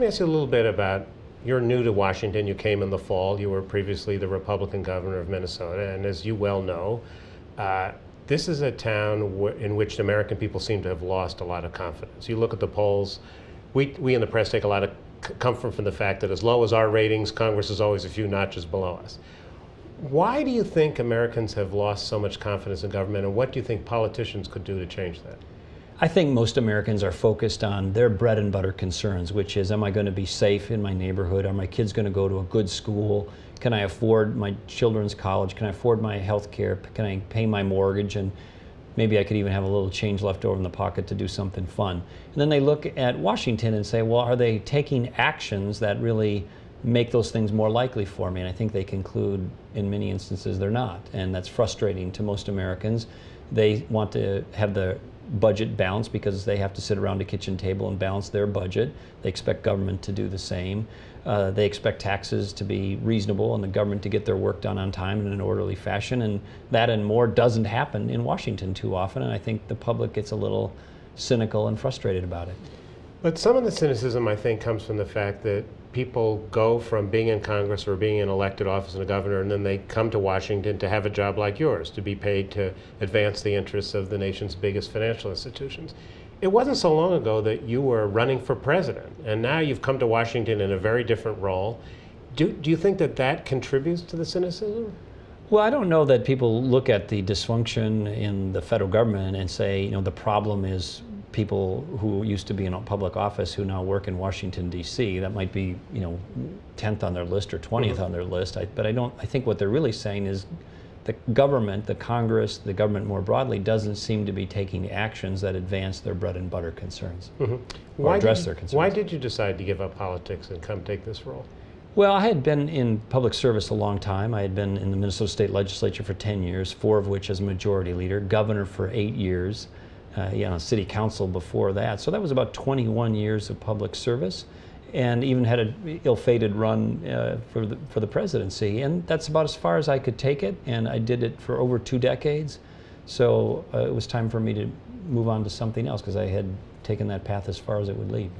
me ask you a little bit about, you're new to Washington, you came in the fall, you were previously the Republican governor of Minnesota, and as you well know, this is a town in which the American people seem to have lost a lot of confidence. You look at the polls, we in the press take a lot of comfort from the fact that as low as our ratings, Congress is always a few notches below us. Why do you think Americans have lost so much confidence in government, and what do you think politicians could do to change that? I think most Americans are focused on their bread and butter concerns, which is, am I going to be safe in my neighborhood? Are my kids going to go to a good school? Can I afford my children's college? Can I afford my health care? Can I pay my mortgage? And maybe I could even have a little change left over in the pocket to do something fun. And then they look at Washington and say, well, are they taking actions that really make those things more likely for me? And I think they conclude in many instances they're not. And that's frustrating to most Americans. They want to have the budget balanced because they have to sit around a kitchen table and balance their budget. They expect government to do the same. They expect taxes to be reasonable and the government to get their work done on time in an orderly fashion. And that and more doesn't happen in Washington too often. And I think the public gets a little cynical and frustrated about it. But some of the cynicism, I think, comes from the fact that people go from being in Congress or being in elected office and a governor, and then they come to Washington to have a job like yours, to be paid to advance the interests of the nation's biggest financial institutions. It wasn't so long ago that you were running for president, and now you've come to Washington in a very different role. Do you think that that contributes to the cynicism? Well, I don't know that people look at the dysfunction in the federal government and say, the problem is people who used to be in a public office who now work in Washington, D.C. That might be, 10th on their list or 20th on their list. I think what they're really saying is the government, the Congress, the government more broadly doesn't seem to be taking actions that advance their bread and butter concerns or address their concerns. Why did you decide to give up politics and come take this role? Well, I had been in public service a long time. I had been in the Minnesota State Legislature for 10 years, 4 of which as majority leader, governor for 8 years. City council before that. So that was about 21 years of public service, and even had an ill-fated run for the presidency. And that's about as far as I could take it, and I did it for over 2 decades. So it was time for me to move on to something else because I had taken that path as far as it would lead.